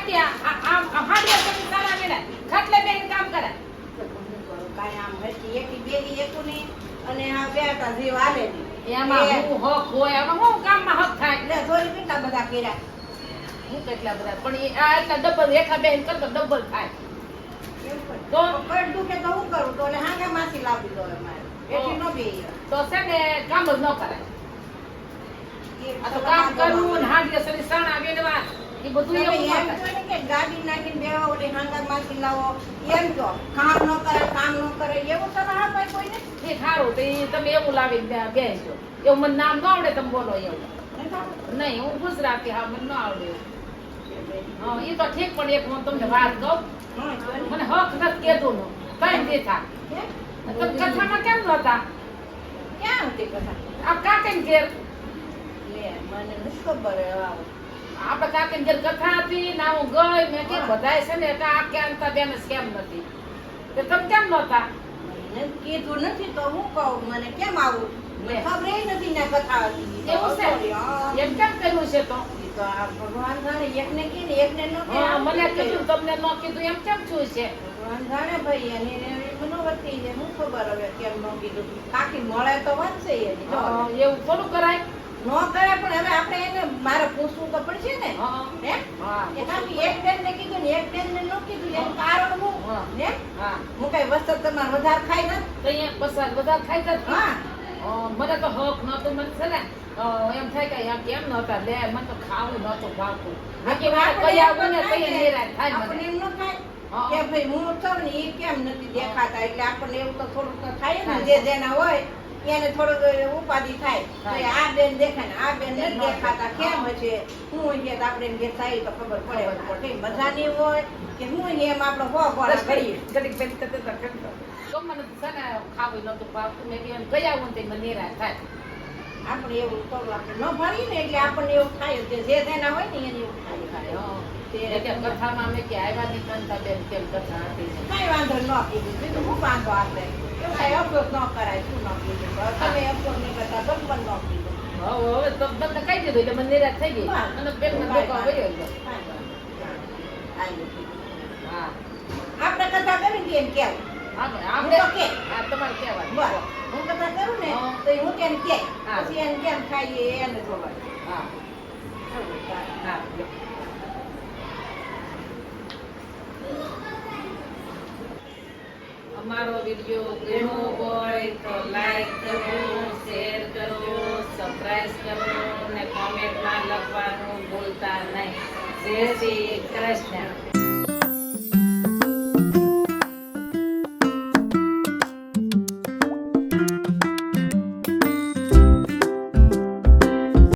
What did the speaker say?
હાટિયા આમ હાડિયા તમે સારા વેડા ખાટલે બેન કામ કરે કાઈ આમ હતી એકી બેની એકું ની અને આ બેટા જીવ આલે ની એમાં હું હક હોય એમાં હું કામમાં હક થાય એટલે થોડી કેટલા બધા કર્યા હું કેટલા બધા પણ એ આ એટલા ડબલ રેખા બેન કરતો ડબલ થાય તો કઈ દુખે તો હું કરું તો એટલે હાંગે માસી લાવી દો મારે એથી નો બે તો છે ને કામ જ ન કરાય આ તો કામ કરવું ને હાડિયા સરી સાણા વેડવા એ બધું એવું ન એમ થાય તો કે ગાડી નાખીને બેવા ઓલી હાંગા માસી લાવો એમ તો કામ ન કરે એવું તો ના હોય કોઈને એ ખારું તો એ તમે એવું લાવીને બેસજો એવું મને નામ ન આવડે તમે બોલો એવું નહીં હું ગુજરાતી હા મને ન આવડે હા એ તો ઠીક પણ એક હું તમને વાત કહું મને હક નથી કીધું નો કઈ દેખા તમે કથામાં કેમ નહોતા ક્યાં હતી કથા આ કાકન ઘેર લે મને નથી ખબર આપણે કાકન ઘેર કથા હતી ના હું ગઈ મેં કે બધાય છે ને કે આ ક્યાં બેન કેમ નથી તો તમે કેમ નહોતા મને કીધું નથી તો હું કહું મને કેમ આવું ખબર નથી ને કથા હતી એવું છે એમ કેમ કર્યું છે તો તો આ ભગવાન જાણે એકને કીધું એકને ન હા મને કીધું તમને ન કીધું એમ કેમ છું છે ભગવાન જાણે ભાઈ અને મનોવતી ને હું ખબર હવે કેમ ન કીધું કાકી મળે તો વાંચશે એની એવું થોડું કરાય નો કરે પણ હવે આપણે એને મારે પૂછવું તો પડશે ને હે કે કાકી એક બેન ને કીધું ને એક બેન ને ન કીધું એનું કારણ હું હે હા હું કઈ વસ્તુ તમારે વધારે ખાઈ ના તો અહીંયા પસાર બધા ખાઈ જતા હા મને તો હક નહોતું મને છે ને એમ થાય કે યાર કેમ નહોતા લે મને તો ખાવું નહોતું ભાવતું બાકી વાત કઈ આવું ને કઈ નિરાશ થાય આપણે મને એમ ન થાય કે ભાઈ હું છું ને એ કેમ નથી દેખાતા એટલે આપણને એવું તો થોડુંક તો થાય ને જે જેના હોય એને થોડુંક ઉપાધિ થાય તો આ બેન દેખાય ને આ બેન નથી દેખાતા કેમ હશે હું છે તો આપણે એમ કે થાય તો ખબર પડે મજાની હોય કે હું એમ આપણે હો ગોળા કરીએ ઘડીક ઘડીક કરતા કરતા તો મને છે ને ખાવું નહોતું ભાવતું મેં એમ કઈ આવું ને મને નિરાશ થાય આપણે એવું થોડું આપણે ન ભરીએ ને એટલે આપણને એવું થાય કે જે જેના હોય ને એને એવું થાય કથામાં અમે કે આવ્યા નહીં કંતા બેન કેમ કથા હતી કઈ વાંધો ન કીધું બીજું હું વાંધો આપણે એવું કઈ અફસોસ ન કરાય શું ન કીધું તમે અફસોસ નહીં કરતા બરોબર ન કીધું હવે તો તમને કહી દીધું એટલે મને નિરાશ થઈ ગઈ અને બેન ને ધોકા વયો ગયો હા આપણે કથા કરી દઈએ ને કેવું આપણે કે આ તમારે કહેવાનું બસ હું કથા કરું ને તો હું તેને કે પછી એને કેમ ખાઈએ એને જોવાય હા હા અમારો વિડિયો ગમ્યો હોય તો લાઈક કરો શેર કરો સબસ્ક્રાઇબ કરો અને કોમેન્ટમાં લખવાનું ભૂલતા નહીં જય શ્રી કૃષ્ણ